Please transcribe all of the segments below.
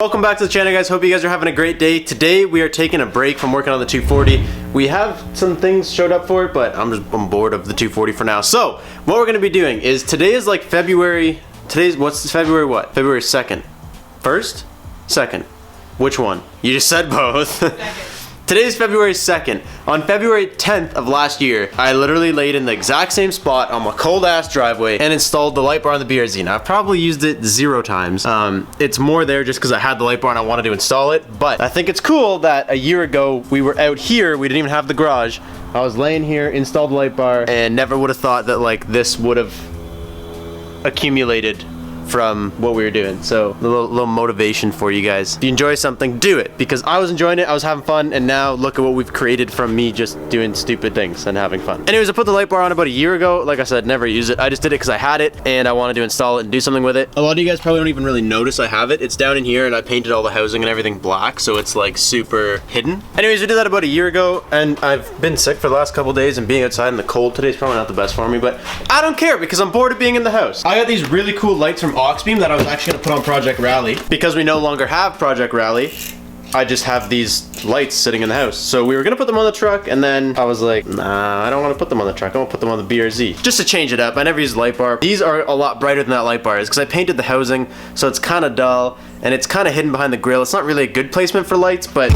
Welcome back to the channel, guys. Hope you guys are having a great day. Today we are taking a break from working on the 240. We have some things showed up for it, but I'm bored of the 240 for now. So what we're going to be doing is today is like February. What's February what? February 2nd. First? Second. Which one? You just said both. Today's February 2nd. On February 10th of last year, I literally laid in the exact same spot on my cold ass driveway and installed the light bar on the BRZ. Now I've probably used it 0 times. It's more there just because I had the light bar and I wanted to install it. But I think it's cool that a year ago we were out here, we didn't even have the garage. I was laying here, installed the light bar, and never would have thought that like this would have accumulated from what we were doing. So a little motivation for you guys. If you enjoy something, do it, because I was enjoying it, I was having fun, and now look at what we've created from me just doing stupid things and having fun. Anyways, I put the light bar on about a year ago. Like I said, never use it. I just did it because I had it and I wanted to install it and do something with it. A lot of you guys probably don't even really notice I have it. It's down in here and I painted all the housing and everything black, so it's like super hidden. Anyways, we did that about a year ago, and I've been sick for the last couple days, and being outside in the cold today is probably not the best for me, but I don't care because I'm bored of being in the house. I got these really cool lights from Auxbeam that I was actually gonna put on Project Rally. Because we no longer have Project Rally, I just have these lights sitting in the house. So we were gonna put them on the truck, and then I was like, nah, I don't wanna put them on the truck. I wanna put them on the BRZ. Just to change it up. I never use light bar. These are a lot brighter than that light bar is because I painted the housing, so it's kind of dull, and it's kind of hidden behind the grill. It's not really a good placement for lights, but...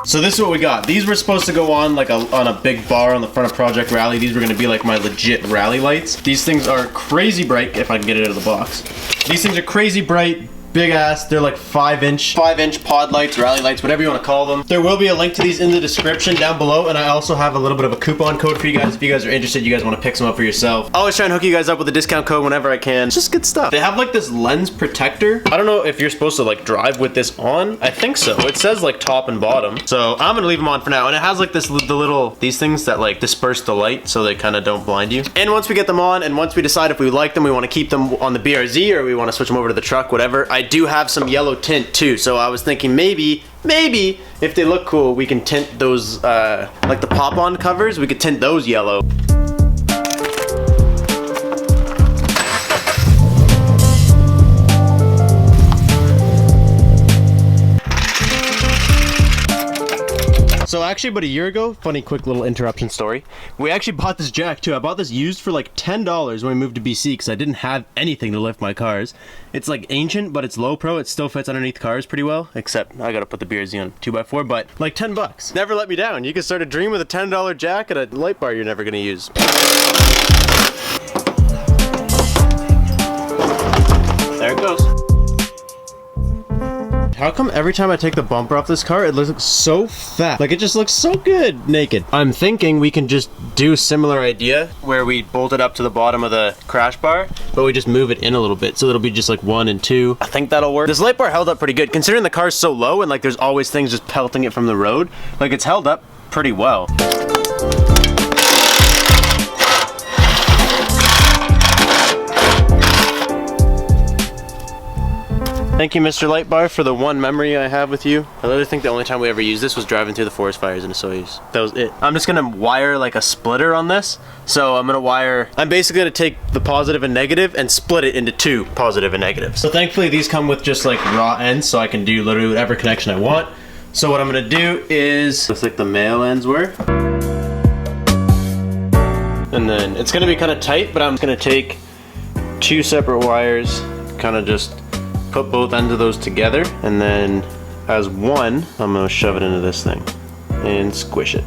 So this is what we got. These were supposed to go on like on a big bar on the front of Project Rally. These were gonna be like my legit rally lights. These things are crazy bright, if I can get it out of the box. These things are crazy bright, big ass. They're like 5-inch pod lights, rally lights, whatever you want to call them. There will be a link to these in the description down below, and I also have a little bit of a coupon code for you guys. If you guys are interested, you guys want to pick some up for yourself. I always try and hook you guys up with a discount code whenever I can. It's just good stuff. They have like this lens protector. I don't know if you're supposed to like drive with this on. I think so. It says like top and bottom. So I'm gonna leave them on for now. And it has like these things that like disperse the light so they kind of don't blind you. And once we get them on, and once we decide if we like them, we want to keep them on the BRZ or we want to switch them over to the truck, whatever. I do have some yellow tint too, so I was thinking maybe if they look cool, we can tint those like the pop-on covers, we could tint those yellow. So actually about a year ago, funny quick little interruption story, we actually bought this jack too. I bought this used for like $10 when we moved to BC because I didn't have anything to lift my cars. It's like ancient, but it's low pro. It still fits underneath cars pretty well, except I gotta put the BRZ on 2x4, but like 10 bucks. Never let me down. You can start a dream with a $10 jack and a light bar you're never gonna use. There it goes. How come every time I take the bumper off this car, it looks so fat? Like it just looks so good naked. I'm thinking we can just do a similar idea where we bolt it up to the bottom of the crash bar, but we just move it in a little bit. So it'll be just like 1 and 2. I think that'll work. This light bar held up pretty good considering the car's so low and like there's always things just pelting it from the road. Like it's held up pretty well. Thank you, Mr. Light Bar, for the one memory I have with you. I literally think the only time we ever used this was driving through the forest fires in a Soyuz. That was it. I'm just gonna wire like a splitter on this. So I'm basically gonna take the positive and negative and split it into 2 positive and negatives. So thankfully these come with just like raw ends, so I can do literally whatever connection I want. So what I'm gonna do is, looks like the male ends were. And then it's gonna be kind of tight, but I'm gonna take 2 separate wires, kind of just put both ends of those together, and then as one, I'm gonna shove it into this thing and squish it.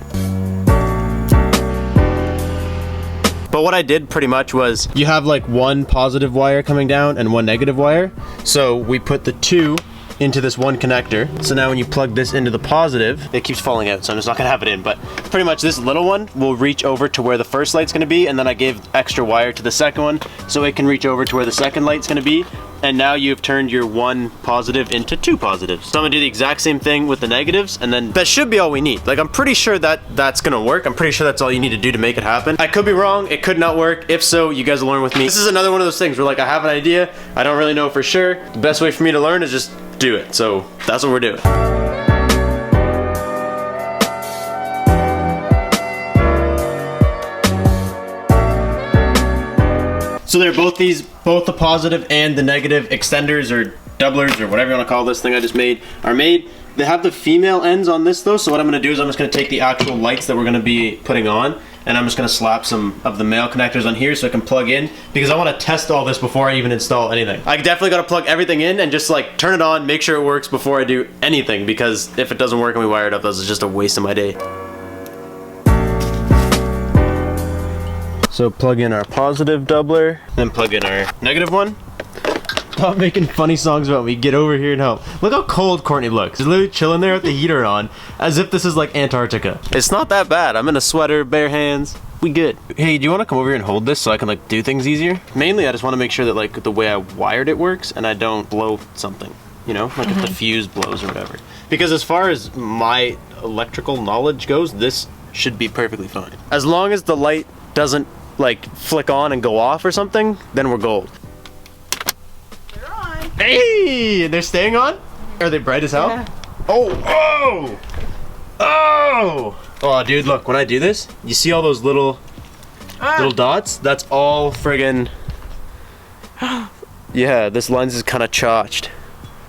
But what I did pretty much was, you have like 1 positive wire coming down and 1 negative wire. So we put the 2 into this 1 connector. So now when you plug this into the positive, it keeps falling out, so I'm just not gonna have it in, but pretty much this little one will reach over to where the first light's gonna be, and then I gave extra wire to the second one so it can reach over to where the second light's gonna be. And now you've turned your 1 positive into 2 positives. So I'm gonna do the exact same thing with the negatives, and then that should be all we need. Like I'm pretty sure that's gonna work. I'm pretty sure that's all you need to do to make it happen. I could be wrong, it could not work. If so, you guys will learn with me. This is another one of those things where like I have an idea, I don't really know for sure. The best way for me to learn is just do it. So that's what we're doing. So they're both the positive and the negative extenders or doublers or whatever you want to call this thing I just made are made. They have the female ends on this though, so what I'm going to do is I'm just going to take the actual lights that we're going to be putting on, and I'm just going to slap some of the male connectors on here so I can plug in, because I want to test all this before I even install anything. I definitely got to plug everything in and just like turn it on, make sure it works before I do anything, because if it doesn't work and we wire it up, this is just a waste of my day. So plug in our positive doubler, then plug in our negative one. Stop making funny songs about me. Get over here and help. Look how cold Courtney looks. He's literally chilling there with the heater on, as if this is like Antarctica. It's not that bad. I'm in a sweater, bare hands. We good. Hey, do you want to come over here and hold this so I can like do things easier? Mainly, I just want to make sure that like the way I wired it works and I don't blow something. You know, like if the fuse blows or whatever. Because as far as my electrical knowledge goes, this should be perfectly fine. As long as the light doesn't like flick on and go off or something, then we're gold. Hey, they're staying on? Are they bright as hell? Yeah. Oh, dude, look, when I do this, you see all those little dots? That's all friggin', yeah, this lens is kind of chotched.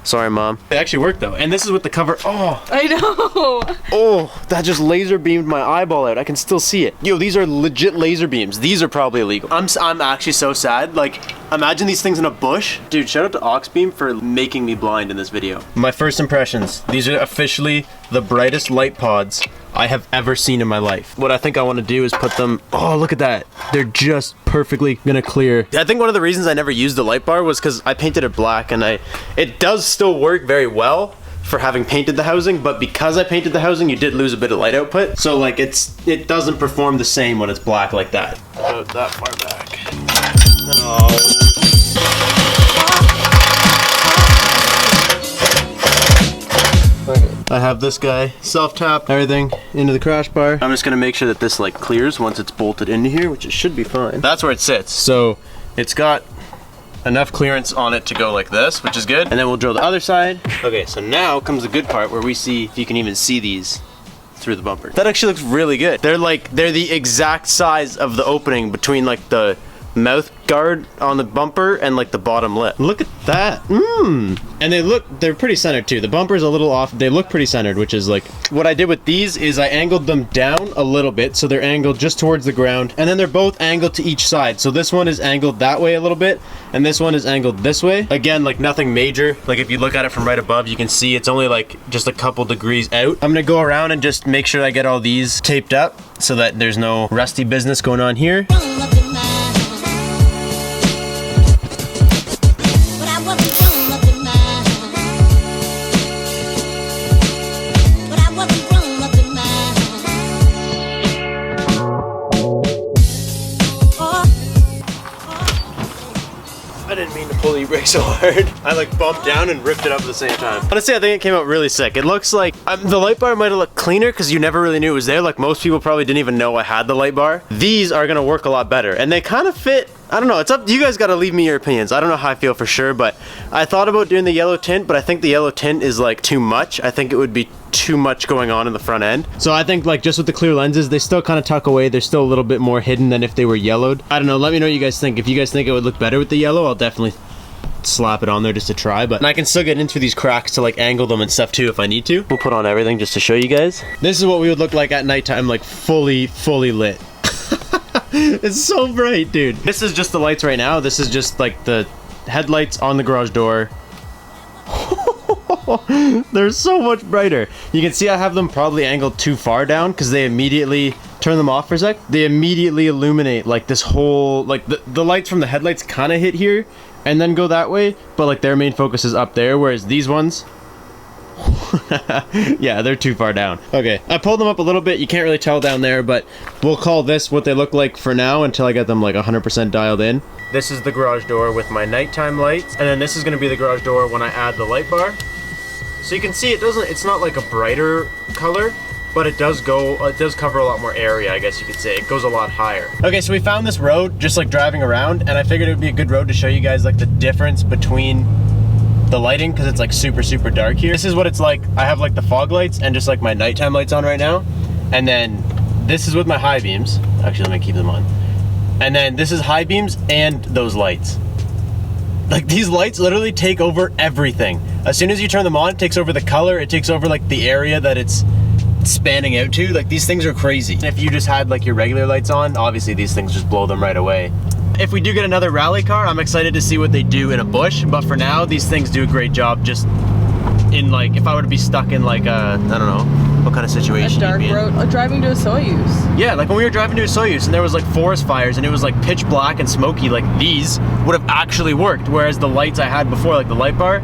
Sorry, Mom. It actually worked though, and this is with the cover. Oh, I know. Oh, that just laser beamed my eyeball out. I can still see it. Yo, these are legit laser beams. These are probably illegal. I'm actually so sad. Like, imagine these things in a bush. Dude, shout out to Auxbeam for making me blind in this video. My first impressions. These are officially the brightest light pods I have ever seen in my life. What I think I want to do is put them, oh, look at that. They're just perfectly gonna clear. I think one of the reasons I never used the light bar was because I painted it black, and it does still work very well for having painted the housing, but because I painted the housing, you did lose a bit of light output. So like it doesn't perform the same when it's black like that. Put that far back. Oh. I have this guy self-tap everything into the crash bar. I'm just gonna make sure that this like clears once it's bolted into here, which it should be fine. That's where it sits. So it's got enough clearance on it to go like this, which is good. And then we'll drill the other side. Okay, so now comes the good part where we see if you can even see these through the bumper. That actually looks really good. They're the exact size of the opening between like the mouth guard on the bumper and like the bottom lip. Look at that. And they're pretty centered too. The bumper's a little off. They look pretty centered, which is like, what I did with these is I angled them down a little bit so they're angled just towards the ground, and then they're both angled to each side. So this one is angled that way a little bit, and this one is angled this way. Again, like nothing major. Like if you look at it from right above, you can see it's only like just a couple degrees out. I'm gonna go around and just make sure I get all these taped up so that there's no rusty business going on here. I didn't mean to pull the e-brake so hard. I like bumped down and ripped it up at the same time. Honestly, I think it came out really sick. It looks like the light bar might have looked cleaner because you never really knew it was there. Like most people probably didn't even know I had the light bar. These are gonna work a lot better, and they kind of fit. I don't know, it's up, you guys gotta leave me your opinions. I don't know how I feel for sure, but I thought about doing the yellow tint, but I think the yellow tint is like too much. I think it would be too much going on in the front end. So I think like just with the clear lenses, they still kind of tuck away. They're still a little bit more hidden than if they were yellowed. I don't know, let me know what you guys think. If you guys think it would look better with the yellow, I'll definitely slap it on there just to try, but I can still get in through these cracks to like angle them and stuff too if I need to. We'll put on everything just to show you guys. This is what we would look like at nighttime, like fully lit. It's so bright, dude. This is just the lights right now. This is just like the headlights on the garage door. They're so much brighter. You can see I have them probably angled too far down because they immediately turn them off for a sec. They immediately illuminate like this whole, like the lights from the headlights kind of hit here and then go that way, but like their main focus is up there, whereas these ones, yeah, they're too far down. Okay, I pulled them up a little bit. You can't really tell down there, but we'll call this what they look like for now until I get them like 100% dialed in. This is the garage door with my nighttime lights, and then this is going to be the garage door when I add the light bar. So you can see it's not like a brighter color, but it does cover a lot more area, I guess you could say. It goes a lot higher. Okay, so we found this road just like driving around, and I figured it would be a good road to show you guys like the difference between the lighting, because it's like super dark here. This is what it's like. I have like the fog lights and just like my nighttime lights on right now, and then this is with my high beams. Actually, let me keep them on. And then this is high beams and those lights. Like, these lights literally take over everything. As soon as you turn them on, it takes over the color, it takes over like the area that it's spanning out to. Like, these things are crazy. If you just had like your regular lights on, obviously these things just blow them right away. If we do get another rally car, I'm excited to see what they do in a bush, but for now, these things do a great job just in, like, if I were to be stuck in like a, I don't know, what kind of situation? A dark road, driving to a Soyuz. Yeah, like when we were driving to a Soyuz and there was like forest fires and it was like pitch black and smoky, like these would have actually worked. Whereas the lights I had before, like the light bar,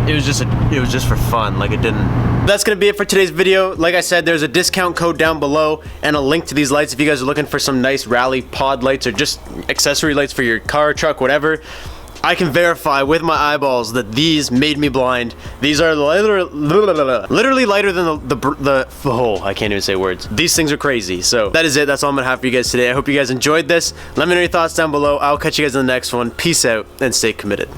it was just for fun, like it didn't. That's gonna be it for today's video. Like I said, there's a discount code down below and a link to these lights if you guys are looking for some nice rally pod lights or just accessory lights for your car, truck, whatever. I can verify with my eyeballs that these made me blind. These are literally lighter than the I can't even say words. These things are crazy. So that is it. That's all I'm gonna have for you guys today. I hope you guys enjoyed this. Let me know your thoughts down below. I'll catch you guys in the next one. Peace out and stay committed.